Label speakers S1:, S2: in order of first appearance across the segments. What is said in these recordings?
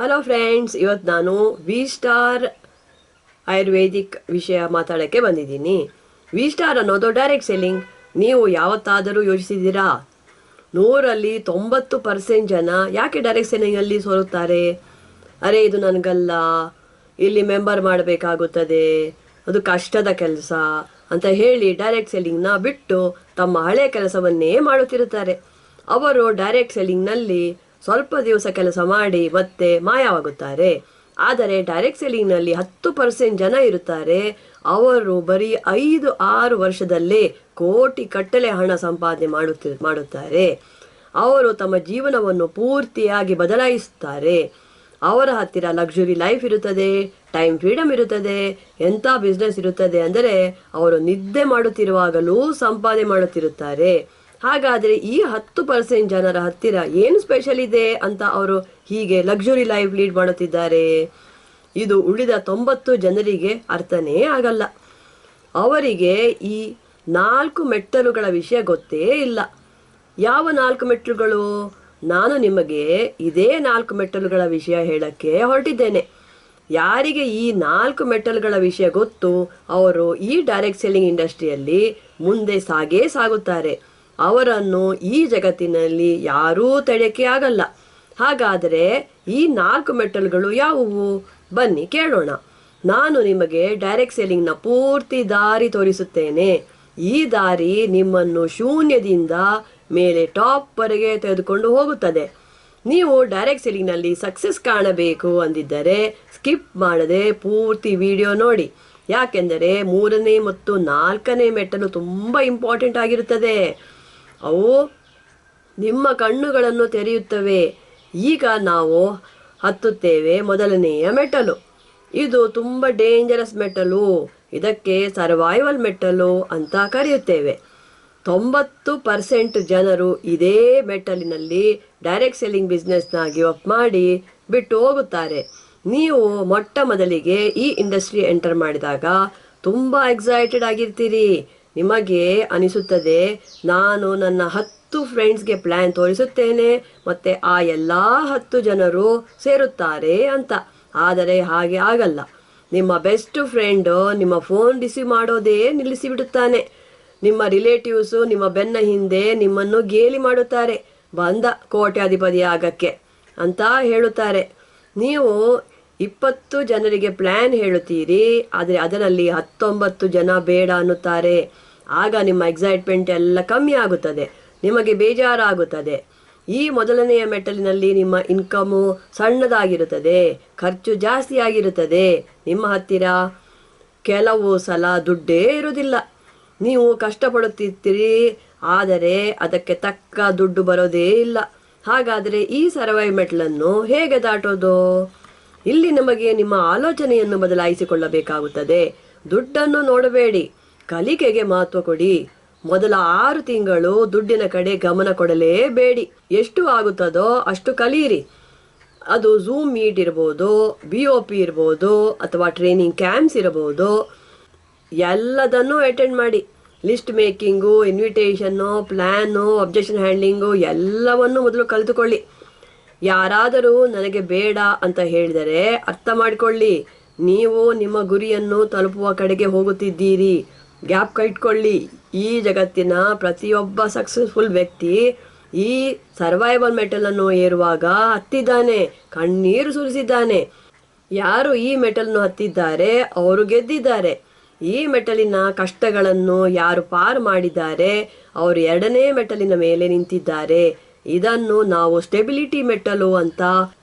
S1: Hello friends, ಇವತ್ತು ನಾನು V star Ayurvedic ವಿಷಯ ಮಾತಾಡೋಕ್ಕೆ ಬಂದಿದ್ದೀನಿ. ವಿ ಸ್ಟಾರ್ ಅನ್ನೋದು ಡೈರೆಕ್ಟ್ ಸೆಲ್ಲಿಂಗ್. ನೀವು ಯಾವತ್ತಾದರೂ ಯೋಚಿಸಿದ್ದೀರಾ? 100ರಲ್ಲಿ 90% ಜನ ಯಾಕೆ ಡೈರೆಕ್ಟ್ ಸೆಲ್ಲಿಂಗಲ್ಲಿ ಸೋಲುತ್ತಾರೆ? ಅರೆ, ಇದು ನನಗಲ್ಲ, ಇಲ್ಲಿ ಮೆಂಬರ್ ಮಾಡಬೇಕಾಗುತ್ತದೆ, ಅದು ಕಷ್ಟದ ಕೆಲಸ ಅಂತ ಹೇಳಿ ಡೈರೆಕ್ಟ್ ಸೆಲ್ಲಿಂಗ್ನ ಬಿಟ್ಟು ತಮ್ಮ ಹಳೆಯ ಕೆಲಸವನ್ನೇ ಮಾಡುತ್ತಿರುತ್ತಾರೆ. ಅವರು ಡೈರೆಕ್ಟ್ ಸೆಲ್ಲಿಂಗ್ನಲ್ಲಿ ಸ್ವಲ್ಪ ದಿವಸ ಕೆಲಸ ಮಾಡಿ ಮತ್ತೆ ಮಾಯವಾಗುತ್ತಾರೆ. ಆದರೆ ಡೈರೆಕ್ಟ್ ಸೆಲ್ಲಿಂಗ್ನಲ್ಲಿ 10% ಜನ ಇರುತ್ತಾರೆ. ಅವರು ಬರೀ 5-6 ವರ್ಷದಲ್ಲೇ ಕೋಟಿ ಕಟ್ಟಲೆ ಹಣ ಸಂಪಾದನೆ ಮಾಡುತ್ತಾರೆ. ಅವರು ತಮ್ಮ ಜೀವನವನ್ನು ಪೂರ್ತಿಯಾಗಿ ಬದಲಾಯಿಸುತ್ತಾರೆ. ಅವರ ಹತ್ತಿರ ಲಕ್ಸುರಿ ಲೈಫ್ ಇರುತ್ತದೆ, ಟೈಮ್ ಫ್ರೀಡಮ್ ಇರುತ್ತದೆ, ಎಂಥ ಬಿಸ್ನೆಸ್ ಇರುತ್ತದೆ ಅಂದರೆ ಅವರು ನಿದ್ದೆ ಮಾಡುತ್ತಿರುವಾಗಲೂ ಸಂಪಾದನೆ ಮಾಡುತ್ತಿರುತ್ತಾರೆ. ಹಾಗಾದರೆ ಈ 10% ಜನರ ಹತ್ತಿರ ಏನು ಸ್ಪೆಷಲ್ ಇದೆ ಅಂತ ಅವರು ಹೀಗೆ ಲಕ್ಸುರಿ ಲೈಫ್ ಲೀಡ್ ಮಾಡುತ್ತಿದ್ದಾರೆ? ಇದು ಉಳಿದ 90 ಜನರಿಗೆ ಅರ್ಥನೇ ಆಗಲ್ಲ. ಅವರಿಗೆ ಈ 4 ಮೆಟ್ಟಲುಗಳ ವಿಷಯ ಗೊತ್ತೇ ಇಲ್ಲ. ಯಾವ 4 ಮೆಟ್ಟಲುಗಳು? ನಾನು ನಿಮಗೆ ಇದೇ 4 ಮೆಟ್ಟಲುಗಳ ವಿಷಯ ಹೇಳಕ್ಕೆ ಹೊರಟಿದ್ದೇನೆ. ಯಾರಿಗೆ ಈ 4 ಮೆಟ್ಟಲುಗಳ ವಿಷಯ ಗೊತ್ತು, ಅವರು ಈ ಡೈರೆಕ್ಟ್ ಸೆಲ್ಲಿಂಗ್ ಇಂಡಸ್ಟ್ರಿಯಲ್ಲಿ ಮುಂದೆ ಸಾಗುತ್ತಾರೆ. ಅವರನ್ನು ಈ ಜಗತ್ತಿನಲ್ಲಿ ಯಾರೂ ತಡೆಯಕ್ಕೆ ಆಗಲ್ಲ. ಹಾಗಾದರೆ ಈ 4 ಮೆಟ್ಟಲುಗಳು ಯಾವುವು? ಬನ್ನಿ ಕೇಳೋಣ. ನಾನು ನಿಮಗೆ ಡೈರೆಕ್ಟ್ ಸೆಲ್ಲಿಂಗ್ನ ಪೂರ್ತಿ ದಾರಿ ತೋರಿಸುತ್ತೇನೆ. ಈ ದಾರಿ ನಿಮ್ಮನ್ನು ಶೂನ್ಯದಿಂದ ಮೇಲೆ ಟಾಪ್ವರೆಗೆ ತೆಗೆದುಕೊಂಡು ಹೋಗುತ್ತದೆ. ನೀವು ಡೈರೆಕ್ಟ್ ಸೆಲ್ಲಿಂಗ್ನಲ್ಲಿ ಸಕ್ಸಸ್ ಕಾಣಬೇಕು ಅಂದಿದ್ದರೆ ಸ್ಕಿಪ್ ಮಾಡದೆ ಪೂರ್ತಿ ವಿಡಿಯೋ ನೋಡಿ. ಯಾಕೆಂದರೆ 3ನೇ ಮತ್ತು 4ನೇ ಮೆಟ್ಟಲು ತುಂಬ ಇಂಪಾರ್ಟೆಂಟ್ ಆಗಿರುತ್ತದೆ. ಅವು ನಿಮ್ಮ ಕಣ್ಣುಗಳನ್ನು ತೆರೆಯುತ್ತವೆ. ಈಗ ನಾವು ಹತ್ತುತ್ತೇವೆ ಮೊದಲನೆಯ ಮೆಟ್ಟಲು. ಇದು ತುಂಬ ಡೇಂಜರಸ್ ಮೆಟ್ಟಲು. ಇದಕ್ಕೆ ಸರ್ವೈವಲ್ ಮೆಟ್ಟಲು ಅಂತ ಕರೆಯುತ್ತೇವೆ. 90% ಜನರು ಇದೇ ಮೆಟ್ಟಲಿನಲ್ಲಿ ಡೈರೆಕ್ಟ್ ಸೆಲ್ಲಿಂಗ್ ಬಿಸ್ನೆಸ್ನ ಗಿವ್ ಅಪ್ ಮಾಡಿ ಬಿಟ್ಟು ಹೋಗುತ್ತಾರೆ. ನೀವು ಮೊಟ್ಟ ಮೊದಲಿಗೆ ಈ ಇಂಡಸ್ಟ್ರಿ ಎಂಟರ್ ಮಾಡಿದಾಗ ತುಂಬ ಎಕ್ಸೈಟೆಡ್ ಆಗಿರ್ತೀರಿ. ನಿಮಗೆ ಅನಿಸುತ್ತದೆ, ನಾನು ನನ್ನ 10 ಫ್ರೆಂಡ್ಸ್ಗೆ ಪ್ಲ್ಯಾನ್ ತೋರಿಸುತ್ತೇನೆ ಮತ್ತು ಆ ಎಲ್ಲ 10 ಜನರು ಸೇರುತ್ತಾರೆ ಅಂತ. ಆದರೆ ಹಾಗೆ ಆಗಲ್ಲ. ನಿಮ್ಮ ಬೆಸ್ಟ್ ಫ್ರೆಂಡು ನಿಮ್ಮ ಫೋನ್ ರಿಸೀವ್ ಮಾಡೋದೇ ನಿಲ್ಲಿಸಿಬಿಡುತ್ತಾನೆ. ನಿಮ್ಮ ರಿಲೇಟಿವ್ಸು ನಿಮ್ಮ ಬೆನ್ನ ಹಿಂದೆ ನಿಮ್ಮನ್ನು ಗೇಲಿ ಮಾಡುತ್ತಾರೆ. ಬಂದ ಕೋಟ್ಯಾಧಿಪತಿ ಆಗಕ್ಕೆ ಅಂತ ಹೇಳುತ್ತಾರೆ. ನೀವು 20 ಜನರಿಗೆ ಪ್ಲ್ಯಾನ್ ಹೇಳುತ್ತೀರಿ, ಆದರೆ ಅದರಲ್ಲಿ 19 ಜನ ಬೇಡ ಅನ್ನುತ್ತಾರೆ. ಆಗ ನಿಮ್ಮ ಎಕ್ಸೈಟ್ಮೆಂಟ್ ಎಲ್ಲ ಕಮ್ಮಿ ಆಗುತ್ತದೆ, ನಿಮಗೆ ಬೇಜಾರಾಗುತ್ತದೆ. ಈ ಮೊದಲನೆಯ ಮೆಟ್ಟಲಿನಲ್ಲಿ ನಿಮ್ಮ ಇನ್ಕಮು ಸಣ್ಣದಾಗಿರುತ್ತದೆ, ಖರ್ಚು ಜಾಸ್ತಿ ಆಗಿರುತ್ತದೆ. ನಿಮ್ಮ ಹತ್ತಿರ ಕೆಲವು ಸಲ ದುಡ್ಡೇ ಇರುವುದಿಲ್ಲ. ನೀವು ಕಷ್ಟಪಡುತ್ತಿರ್ತೀರಿ, ಆದರೆ ಅದಕ್ಕೆ ತಕ್ಕ ದುಡ್ಡು ಬರೋದೇ ಇಲ್ಲ. ಹಾಗಾದರೆ ಈ ಸರ್ವೈವ್ ಮೆಟ್ಟಲನ್ನು ಹೇಗೆ ದಾಟೋದು? ಇಲ್ಲಿ ನಮಗೆ ನಿಮ್ಮ ಆಲೋಚನೆಯನ್ನು ಬದಲಾಯಿಸಿಕೊಳ್ಳಬೇಕಾಗುತ್ತದೆ. ದುಡ್ಡನ್ನು ನೋಡಬೇಡಿ, ಕಲಿಕೆಗೆ ಮಹತ್ವ ಕೊಡಿ. ಮೊದಲ 6 ತಿಂಗಳು ದುಡ್ಡಿನ ಕಡೆ ಗಮನ ಕೊಡಲೇಬೇಡಿ. ಎಷ್ಟು ಆಗುತ್ತದೋ ಅಷ್ಟು ಕಲಿಯಿರಿ. ಅದು ಝೂಮ್ ಮೀಟ್ ಇರ್ಬೋದು, BOP ಇರ್ಬೋದು, ಅಥವಾ ಟ್ರೈನಿಂಗ್ ಕ್ಯಾಂಪ್ಸ್ ಇರಬಹುದು. ಎಲ್ಲದನ್ನೂ ಅಟೆಂಡ್ ಮಾಡಿ. List making, invitation, plan, objection handling ಎಲ್ಲವನ್ನು ಮೊದಲು ಕಲಿತುಕೊಳ್ಳಿ. ಯಾರಾದರೂ ನನಗೆ ಬೇಡ ಅಂತ ಹೇಳಿದರೆ ಅರ್ಥ ಮಾಡಿಕೊಳ್ಳಿ, ನೀವು ನಿಮ್ಮ ಗುರಿಯನ್ನು ತಲುಪುವ ಕಡೆಗೆ ಹೋಗುತ್ತಿದ್ದೀರಿ. ಗ್ಯಾಪ್ ಇಟ್ಕೊಳ್ಳಿ. ಈ ಜಗತ್ತಿನ ಪ್ರತಿಯೊಬ್ಬ ಸಕ್ಸಸ್ಫುಲ್ ವ್ಯಕ್ತಿ ಈ ಸರ್ವೈವಲ್ ಮೆಟಲನ್ನು ಏರುವಾಗ ಹತ್ತಿದ್ದಾನೆ, ಕಣ್ಣೀರು ಸುರಿಸಿದ್ದಾನೆ. ಯಾರು ಈ ಮೆಟಲನ್ನು ಹತ್ತಿದ್ದಾರೆ ಅವರು ಗೆದ್ದಿದ್ದಾರೆ. ಈ ಮೆಟಲಿನ ಕಷ್ಟಗಳನ್ನು ಯಾರು ಪಾರು ಮಾಡಿದ್ದಾರೆ ಅವರು 2ನೇ ಮೆಟಲಿನ ಮೇಲೆ ನಿಂತಿದ್ದಾರೆ. ಇದನ್ನು ನಾವು ಸ್ಟೆಬಿಲಿಟಿ ಮೆಟ್ಟಲು ಅಂತ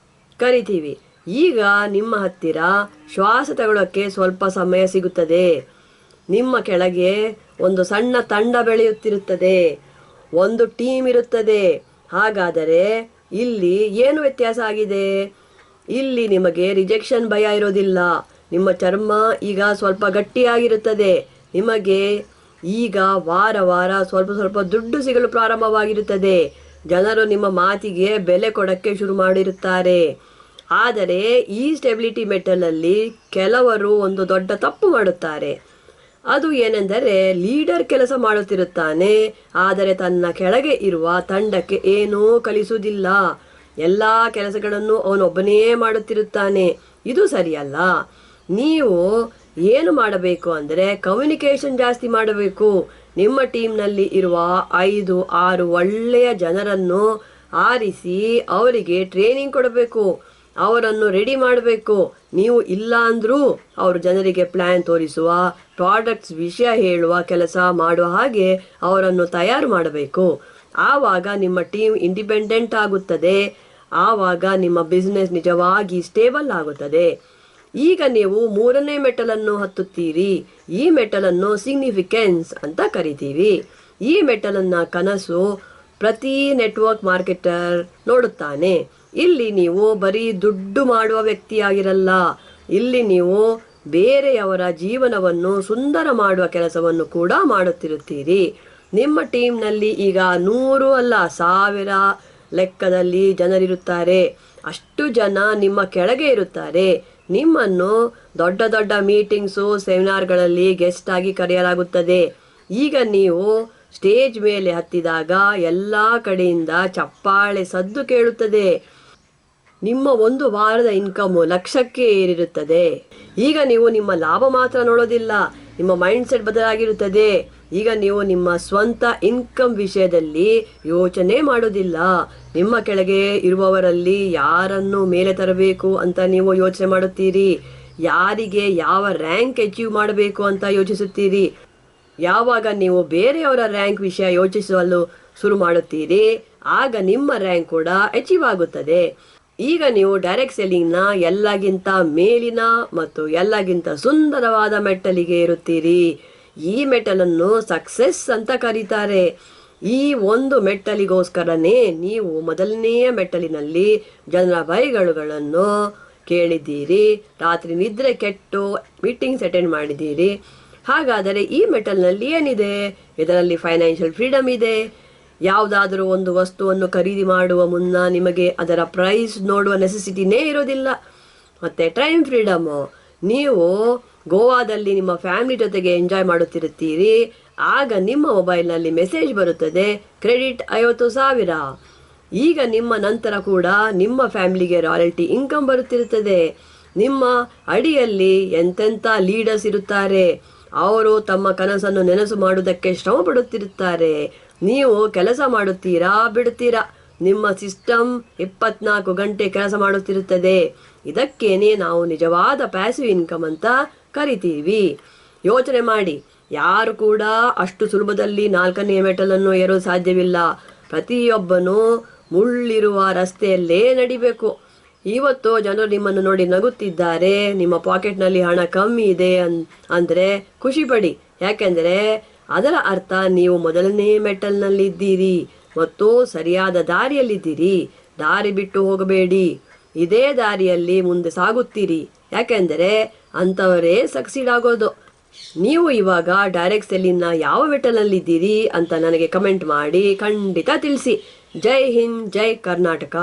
S1: ಕರಿತೀವಿ. ಈಗ ನಿಮ್ಮ ಹತ್ತಿರ ಶ್ವಾಸ ತಗೊಳ್ಳೋಕ್ಕೆ ಸ್ವಲ್ಪ ಸಮಯ ಸಿಗುತ್ತದೆ. ನಿಮ್ಮ ಕೆಳಗೆ ಒಂದು ಸಣ್ಣ ತಂಡ ಬೆಳೆಯುತ್ತಿರುತ್ತದೆ, ಒಂದು ಟೀಮ್ ಇರುತ್ತದೆ. ಹಾಗಾದರೆ ಇಲ್ಲಿ ಏನು ವ್ಯತ್ಯಾಸ ಆಗಿದೆ? ಇಲ್ಲಿ ನಿಮಗೆ ರಿಜೆಕ್ಷನ್ ಭಯ ಇರೋದಿಲ್ಲ. ನಿಮ್ಮ ಚರ್ಮ ಈಗ ಸ್ವಲ್ಪ ಗಟ್ಟಿಯಾಗಿರುತ್ತದೆ. ನಿಮಗೆ ಈಗ ವಾರ ವಾರ ಸ್ವಲ್ಪ ದುಡ್ಡು ಸಿಗಲು ಪ್ರಾರಂಭವಾಗಿರುತ್ತದೆ. ಜನರು ನಿಮ್ಮ ಮಾತಿಗೆ ಬೆಲೆ ಕೊಡೋಕ್ಕೆ ಶುರು ಮಾಡಿರುತ್ತಾರೆ. ಆದರೆ ಈ ಸ್ಟೆಬಿಲಿಟಿ ಮೆಟಲಲ್ಲಿ ಕೆಲವರು ಒಂದು ದೊಡ್ಡ ತಪ್ಪು ಮಾಡುತ್ತಾರೆ. ಅದು ಏನೆಂದರೆ, ಲೀಡರ್ ಕೆಲಸ ಮಾಡುತ್ತಿರುತ್ತಾನೆ, ಆದರೆ ತನ್ನ ಕೆಳಗೆ ಇರುವ ತಂಡಕ್ಕೆ ಏನೂ ಕಲಿಸುವುದಿಲ್ಲ. ಎಲ್ಲ ಕೆಲಸಗಳನ್ನು ಅವನೊಬ್ಬನೇ ಮಾಡುತ್ತಿರುತ್ತಾನೆ. ಇದು ಸರಿಯಲ್ಲ. ನೀವು ಏನು ಮಾಡಬೇಕು ಅಂದರೆ ಕಮ್ಯುನಿಕೇಷನ್ ಜಾಸ್ತಿ ಮಾಡಬೇಕು. ನಿಮ್ಮ ಟೀಮ್ನಲ್ಲಿ ಇರುವ 5-6 ಒಳ್ಳೆಯ ಜನರನ್ನು ಆರಿಸಿ ಅವರಿಗೆ ಟ್ರೈನಿಂಗ್ ಕೊಡಬೇಕು, ಅವರನ್ನು ರೆಡಿ ಮಾಡಬೇಕು. ನೀವು ಇಲ್ಲ ಅಂದರೂ ಅವರು ಜನರಿಗೆ ಪ್ಲ್ಯಾನ್ ತೋರಿಸುವ, ಪ್ರಾಡಕ್ಟ್ಸ್ ವಿಷಯ ಹೇಳುವ ಕೆಲಸ ಮಾಡುವ ಹಾಗೆ ಅವರನ್ನು ತಯಾರು ಮಾಡಬೇಕು. ಆವಾಗ ನಿಮ್ಮ ಟೀಮ್ ಇಂಡಿಪೆಂಡೆಂಟ್ ಆಗುತ್ತದೆ. ಆವಾಗ ನಿಮ್ಮ ಬಿಸ್ನೆಸ್ ನಿಜವಾಗಿ ಸ್ಟೇಬಲ್ ಆಗುತ್ತದೆ. ಈಗ ನೀವು 3ನೇ ಮೆಟ್ಟಲನ್ನು ಹತ್ತುತ್ತೀರಿ. ಈ ಮೆಟ್ಟಲನ್ನು ಸಿಗ್ನಿಫಿಕೆನ್ಸ್ ಅಂತ ಕರಿತೀವಿ. ಈ ಮೆಟ್ಟಲನ್ನು ಕನಸು ಪ್ರತಿ ನೆಟ್ವರ್ಕ್ ಮಾರ್ಕೆಟರ್ ನೋಡುತ್ತಾನೆ. ಇಲ್ಲಿ ನೀವು ಬರೀ ದುಡ್ಡು ಮಾಡುವ ವ್ಯಕ್ತಿಯಾಗಿರಲ್ಲ, ಇಲ್ಲಿ ನೀವು ಬೇರೆಯವರ ಜೀವನವನ್ನು ಸುಂದರ ಮಾಡುವ ಕೆಲಸವನ್ನು ಕೂಡ ಮಾಡುತ್ತಿರುತ್ತೀರಿ. ನಿಮ್ಮ ಟೀಮ್ನಲ್ಲಿ ಈಗ 100 ಅಲ್ಲ 1000 ಲೆಕ್ಕದಲ್ಲಿ ಜನರಿರುತ್ತಾರೆ. ಅಷ್ಟು ಜನ ನಿಮ್ಮ ಕೆಳಗೆ ಇರುತ್ತಾರೆ. ನಿಮ್ಮನ್ನು ದೊಡ್ಡ ದೊಡ್ಡ ಮೀಟಿಂಗ್ಸು, ಸೆಮಿನಾರ್ಗಳಲ್ಲಿ ಗೆಸ್ಟ್ ಆಗಿ ಕರೆಯಲಾಗುತ್ತದೆ. ಈಗ ನೀವು ಸ್ಟೇಜ್ ಮೇಲೆ ಹತ್ತಿದಾಗ ಎಲ್ಲ ಕಡೆಯಿಂದ ಚಪ್ಪಾಳೆ ಸದ್ದು ಕೇಳುತ್ತದೆ. ನಿಮ್ಮ 1 ವಾರದ ಇನ್ಕಮ್ ಲಕ್ಷಕ್ಕೆ ಏರಿರುತ್ತದೆ. ಈಗ ನೀವು ನಿಮ್ಮ ಲಾಭ ಮಾತ್ರ ನೋಡೋದಿಲ್ಲ, ನಿಮ್ಮ ಮೈಂಡ್ಸೆಟ್ ಬದಲಾಗಿರುತ್ತದೆ. ಈಗ ನೀವು ನಿಮ್ಮ ಸ್ವಂತ ಇನ್ಕಮ್ ವಿಷಯದಲ್ಲಿ ಯೋಚನೆ ಮಾಡೋದಿಲ್ಲ. ನಿಮ್ಮ ಕೆಳಗೆ ಇರುವವರಲ್ಲಿ ಯಾರನ್ನು ಮೇಲೆ ತರಬೇಕು ಅಂತ ನೀವು ಯೋಚನೆ ಮಾಡುತ್ತೀರಿ. ಯಾರಿಗೆ ಯಾವ ರ್ಯಾಂಕ್ ಅಚೀವ್ ಮಾಡಬೇಕು ಅಂತ ಯೋಚಿಸುತ್ತೀರಿ. ಯಾವಾಗ ನೀವು ಬೇರೆಯವರ ರ್ಯಾಂಕ್ ವಿಷಯ ಯೋಚಿಸಲು ಶುರು ಮಾಡುತ್ತೀರಿ, ಆಗ ನಿಮ್ಮ ರ್ಯಾಂಕ್ ಕೂಡ ಅಚೀವ್ ಆಗುತ್ತದೆ. ಈಗ ನೀವು ಡೈರೆಕ್ಟ್ ಸೆಲ್ಲಿಂಗ್ನ ಎಲ್ಲಗಿಂತ ಮೇಲಿನ ಮತ್ತು ಎಲ್ಲಗಿಂತ ಸುಂದರವಾದ ಮೆಟ್ಟಲಿಗೆ ಇರುತ್ತೀರಿ. ಈ ಮೆಟ್ಟಲನ್ನು ಸಕ್ಸೆಸ್ ಅಂತ ಕರೀತಾರೆ. ಈ ಒಂದು ಮೆಟ್ಟಲಿಗೋಸ್ಕರನೇ ನೀವು ಮೊದಲನೆಯ ಮೆಟ್ಟಲಿನಲ್ಲಿ ಜನರ ಬೈಗಳುಗಳನ್ನು ಕೇಳಿದ್ದೀರಿ, ರಾತ್ರಿ ನಿದ್ರೆ ಕೆಟ್ಟು ಮೀಟಿಂಗ್ಸ್ ಅಟೆಂಡ್ ಮಾಡಿದ್ದೀರಿ. ಹಾಗಾದರೆ ಈ ಮೆಟಲ್ನಲ್ಲಿ ಏನಿದೆ? ಇದರಲ್ಲಿ ಫೈನಾನ್ಷಿಯಲ್ ಫ್ರೀಡಮ್ ಇದೆ. ಯಾವುದಾದರೂ ಒಂದು ವಸ್ತುವನ್ನು ಖರೀದಿ ಮಾಡುವ ಮುನ್ನ ನಿಮಗೆ ಅದರ ಪ್ರೈಸ್ ನೋಡುವ ನೆಸೆಸಿಟಿನೇ ಇರೋದಿಲ್ಲ. ಮತ್ತು ಟೈಮ್ ಫ್ರೀಡಮ್ಮು. ನೀವು ಗೋವಾದಲ್ಲಿ ನಿಮ್ಮ ಫ್ಯಾಮಿಲಿ ಜೊತೆಗೆ ಎಂಜಾಯ್ ಮಾಡುತ್ತಿರುತ್ತೀರಿ. ಆಗ ನಿಮ್ಮ ಮೊಬೈಲ್ನಲ್ಲಿ ಮೆಸೇಜ್ ಬರುತ್ತದೆ, ಕ್ರೆಡಿಟ್ 50,000. ಈಗ ನಿಮ್ಮ ನಂತರ ಕೂಡ ನಿಮ್ಮ ಫ್ಯಾಮಿಲಿಗೆ ರಾಯಲ್ಟಿ ಇನ್ಕಮ್ ಬರುತ್ತಿರುತ್ತದೆ. ನಿಮ್ಮ ಅಡಿಯಲ್ಲಿ ಎಂತೆಂಥ ಲೀಡರ್ಸ್ ಇರುತ್ತಾರೆ. ಅವರು ತಮ್ಮ ಕನಸನ್ನು ನೆನಸು ಮಾಡುವುದಕ್ಕೆ ಶ್ರಮ ಪಡುತ್ತಿರುತ್ತಾರೆ. ನೀವು ಕೆಲಸ ಮಾಡುತ್ತೀರಾ, ಬಿಡುತ್ತೀರಾ. ನಿಮ್ಮ ಸಿಸ್ಟಮ್ 24 ಗಂಟೆ ಕೆಲಸ ಮಾಡುತ್ತಿರುತ್ತದೆ. ಇದಕ್ಕೇನೆ ನಾವು ನಿಜವಾದ ಪ್ಯಾಸಿವ್ ಇನ್ಕಮ್ ಅಂತ ಕರಿತೀವಿ. ಯೋಚನೆ ಮಾಡಿ, ಯಾರು ಕೂಡ ಅಷ್ಟು ಸುಲಭದಲ್ಲಿ 4ನೇ ಮೆಟಲನ್ನು ಏರಲು ಸಾಧ್ಯವಿಲ್ಲ. ಪ್ರತಿಯೊಬ್ಬನೂ ಮುಳ್ಳಿರುವ ರಸ್ತೆಯಲ್ಲೇ ನಡಿಬೇಕು. ಇವತ್ತು ಜನರು ನಿಮ್ಮನ್ನು ನೋಡಿ ನಗುತ್ತಿದ್ದಾರೆ, ನಿಮ್ಮ ಪಾಕೆಟ್ನಲ್ಲಿ ಹಣ ಕಮ್ಮಿ ಇದೆ ಅಂದರೆ ಖುಷಿ ಪಡಿ. ಯಾಕೆಂದರೆ ಅದರ ಅರ್ಥ ನೀವು ಮೊದಲನೇ ಮೆಟ್ಟಲ್ನಲ್ಲಿದ್ದೀರಿ ಮತ್ತು ಸರಿಯಾದ ದಾರಿಯಲ್ಲಿದ್ದೀರಿ. ದಾರಿ ಬಿಟ್ಟು ಹೋಗಬೇಡಿ, ಇದೇ ದಾರಿಯಲ್ಲಿ ಮುಂದೆ ಸಾಗುತ್ತೀರಿ. ಯಾಕೆಂದರೆ ಅಂಥವರೇ ಸಕ್ಸೀಡ್ ಆಗೋದು. ನೀವು ಇವಾಗ ಡೈರೆಕ್ಟ್ ಸೆಲ್ಲಿನ ಯಾವ ಮೆಟ್ಟಲ್ನಲ್ಲಿದ್ದೀರಿ ಅಂತ ನನಗೆ ಕಮೆಂಟ್ ಮಾಡಿ ಖಂಡಿತ ತಿಳಿಸಿ. ಜೈ ಹಿಂದ್, ಜೈ ಕರ್ನಾಟಕ.